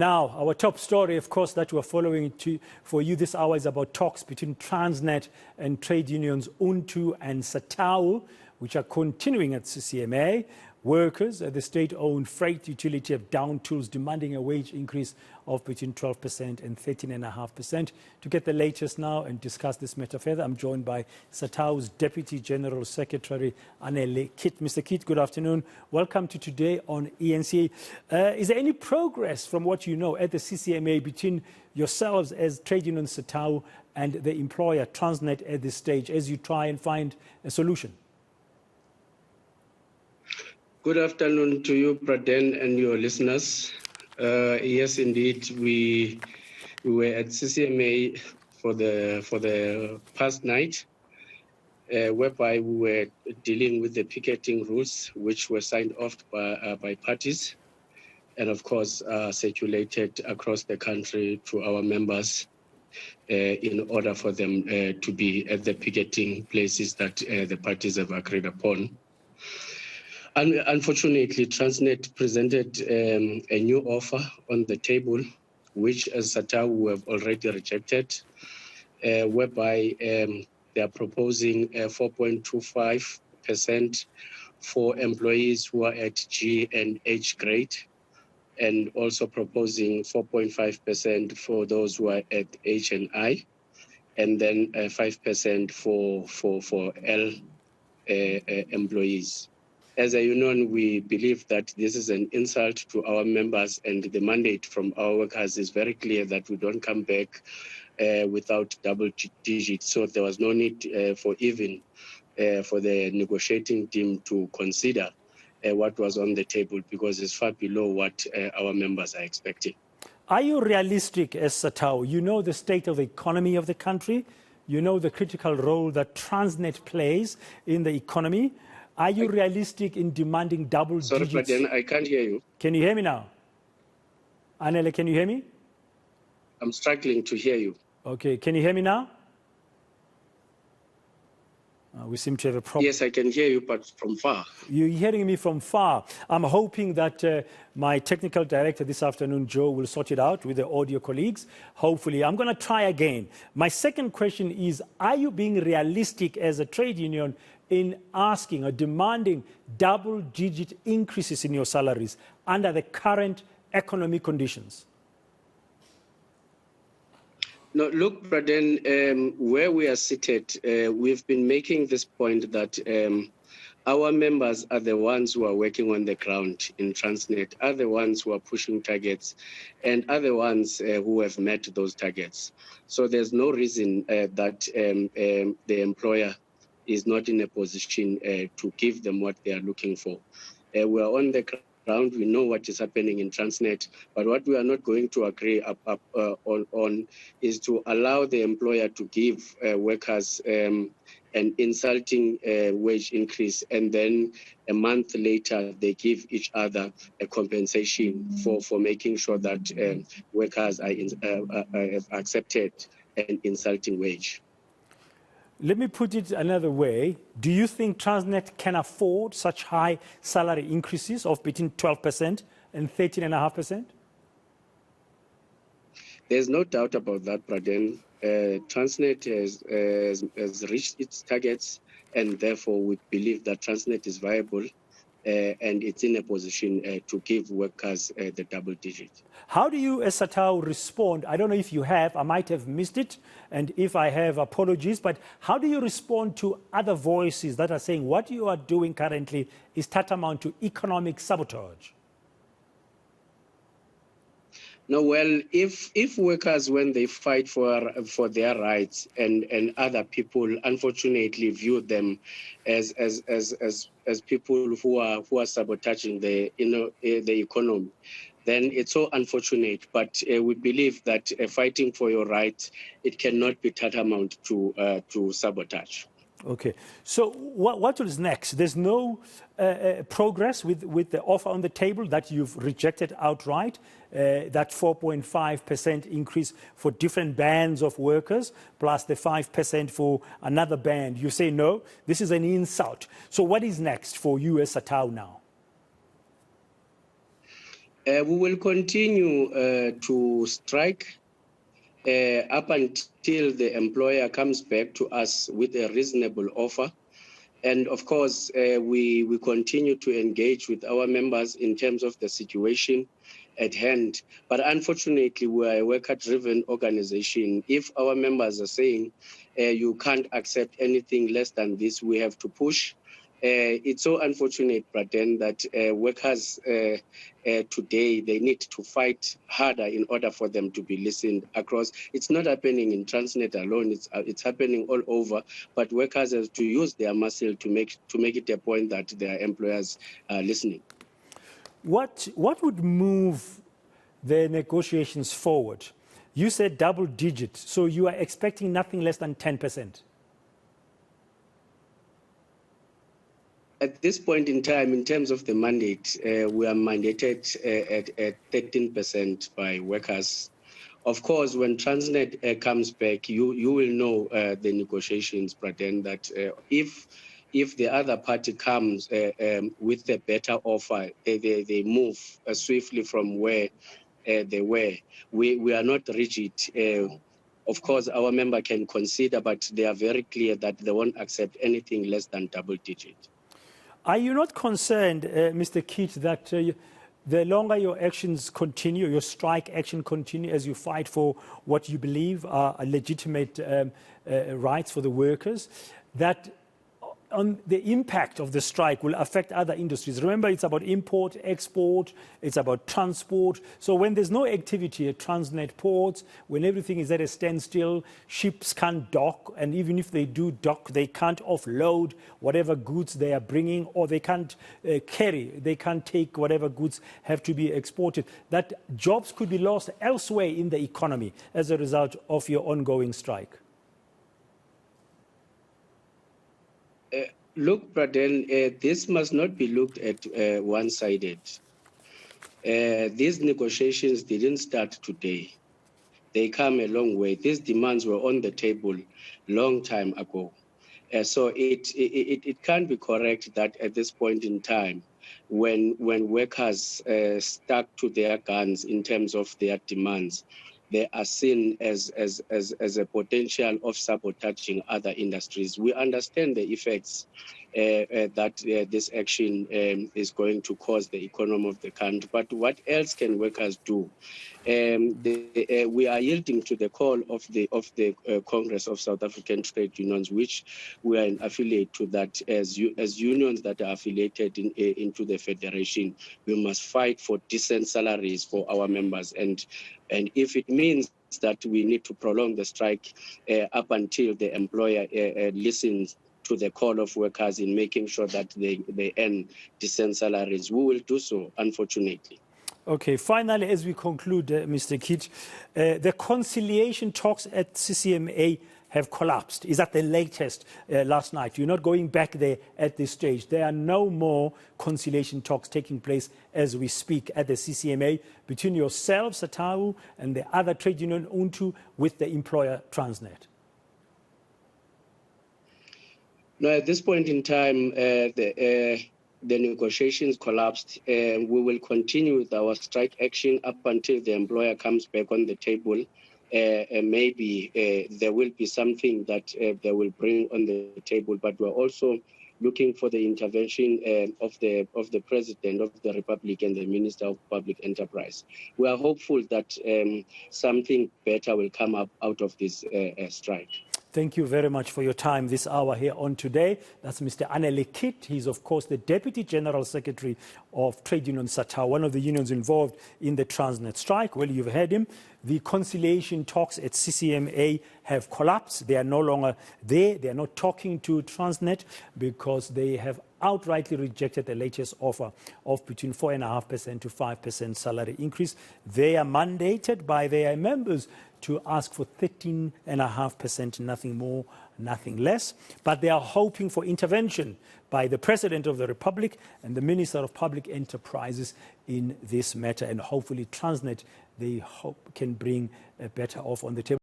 Now, our top story, of course, that we're following for you this hour is about talks between Transnet and trade unions Untu and Satawu, which are continuing at CCMA. Workers at the state-owned freight utility have downed tools demanding a wage increase of between 12% and 13.5%. To get the latest now and discuss this matter further, I'm joined by Satawu's Deputy General Secretary, Anele. Kiet. Mr. Kiet, good afternoon. Welcome to Today on ENCA. Is there any progress from what you know at the CCMA between yourselves as Trade Union Satawu and the employer Transnet at this stage as you try and find a solution? Good afternoon to you, Praden, and your listeners. Yes, indeed, we were at CCMA for the past night, whereby we were dealing with the picketing rules, which were signed off by parties, and of course circulated across the country to our members in order for them to be at the picketing places that the parties have agreed upon. Unfortunately, Transnet presented a new offer on the table, which as Satawu have already rejected, whereby they are proposing 4.25% for employees who are at G and H grade, and also proposing 4.5% for those who are at H and I, and then 5% for L employees. As a union, we believe that this is an insult to our members, and the mandate from our workers is very clear that we don't come back without double digits. So there was no need for even for the negotiating team to consider what was on the table, because it's far below what our members are expecting. Are you realistic as Satawu? You know the state of the economy of the country. You know the critical role that Transnet plays in the economy. Are you realistic in demanding double digits? Sorry, but then I can't hear you. Can you hear me now? Anele, can you hear me? I'm struggling to hear you. Okay, can you hear me now? We seem to have a problem. Yes, I can hear you, but from far. You're hearing me from far. I'm hoping that my technical director this afternoon, Joe, will sort it out with the audio colleagues. Hopefully. I'm going to try again. My second question is, are you being realistic as a trade union in asking or demanding double-digit increases in your salaries under the current economic conditions? No, look, Braden, where we are seated, we've been making this point that our members are the ones who are working on the ground in Transnet, are the ones who are pushing targets, and are the ones who have met those targets. So there's no reason that the employer is not in a position to give them what they are looking for. We are on the ground, we know what is happening in Transnet, but what we are not going to agree on is to allow the employer to give workers an insulting wage increase, and then a month later they give each other a compensation for making sure that workers have accepted an insulting wage. Let me put it another way. Do you think Transnet can afford such high salary increases of between 12% and 13.5%? There's no doubt about that, Praden. Transnet has reached its targets, and therefore we believe that Transnet is viable and it's in a position to give workers the double digit. How do you, as Satawu, respond? I don't know if you have, I might have missed it, and if I have, apologies, but how do you respond to other voices that are saying what you are doing currently is tantamount to economic sabotage? No, well, if workers, when they fight for their rights, and other people unfortunately view them as people who are sabotaging the economy, then it's so unfortunate. But we believe that fighting for your rights, it cannot be tantamount to sabotage. Okay. So what is next? There's no progress with the offer on the table that you've rejected outright, that 4.5% increase for different bands of workers, plus the 5% for another band. You say, no, this is an insult. So what is next for you as Satawu now? We will continue to strike up until the employer comes back to us with a reasonable offer. And of course, we continue to engage with our members in terms of the situation at hand. But unfortunately, we are a worker-driven organization. If our members are saying you can't accept anything less than this, we have to push. It's so unfortunate, Braden, that workers today, they need to fight harder in order for them to be listened across. It's not happening in Transnet alone, it's happening all over, but workers have to use their muscle to make it a point that their employers are listening. What would move the negotiations forward? You said double digit, so you are expecting nothing less than 10%. At this point in time, in terms of the mandate, we are mandated at 13% by workers. Of course, when Transnet comes back, you will know the negotiations, Braden, that if the other party comes with a better offer, they move swiftly from where they were. We are not rigid. Of course, our member can consider, but they are very clear that they won't accept anything less than double digit. Are you not concerned, Mr. Kiet, that the longer your actions continue, your strike action continue as you fight for what you believe are legitimate rights for the workers, that on the impact of the strike will affect other industries? Remember, it's about import, export, it's about transport. So when there's no activity at Transnet ports, when everything is at a standstill, ships can't dock, and even if they do dock, they can't offload whatever goods they are bringing, or they can't they can't take whatever goods have to be exported. That jobs could be lost elsewhere in the economy as a result of your ongoing strike. Look, Braden, this must not be looked at one-sided. These negotiations didn't start today. They come a long way. These demands were on the table long time ago. So it can't be correct that at this point in time, when workers stuck to their guns in terms of their demands, they are seen as a potential of sabotaging other industries. We understand the effects that this action is going to cause the economy of the country. But what else can workers do? We are yielding to the call of the Congress of South African Trade Unions, which we are an affiliate to, that as unions that are affiliated into the federation, we must fight for decent salaries for our members. And if it means that we need to prolong the strike up until the employer listens to the call of workers in making sure that they earn decent salaries, we will do so, unfortunately. Okay, finally, as we conclude, Mr. Kiet, the conciliation talks at CCMA have collapsed. Is that the latest last night? You're not going back there at this stage. There are no more conciliation talks taking place as we speak at the CCMA between yourself, Satawu, and the other trade union, Untu, with the employer Transnet. No, at this point in time, the negotiations collapsed. We will continue with our strike action up until the employer comes back on the table. Maybe there will be something that they will bring on the table, but we're also looking for the intervention of the President of the Republic and the Minister of Public Enterprise. We are hopeful that something better will come up out of this strike. Thank you very much for your time this hour here on Today. That's Mr. Anele Kiet. He's, of course, the Deputy General Secretary of Trade Union Satawu, one of the unions involved in the Transnet strike. Well, you've heard him. The conciliation talks at CCMA have collapsed. They are no longer there. They are not talking to Transnet because they have outrightly rejected the latest offer of between 4.5% to 5% salary increase. They are mandated by their members to ask for 13.5%, nothing more, nothing less. But they are hoping for intervention by the President of the Republic and the Minister of Public Enterprises in this matter. And hopefully Transnet, they hope, can bring a better offer on the table.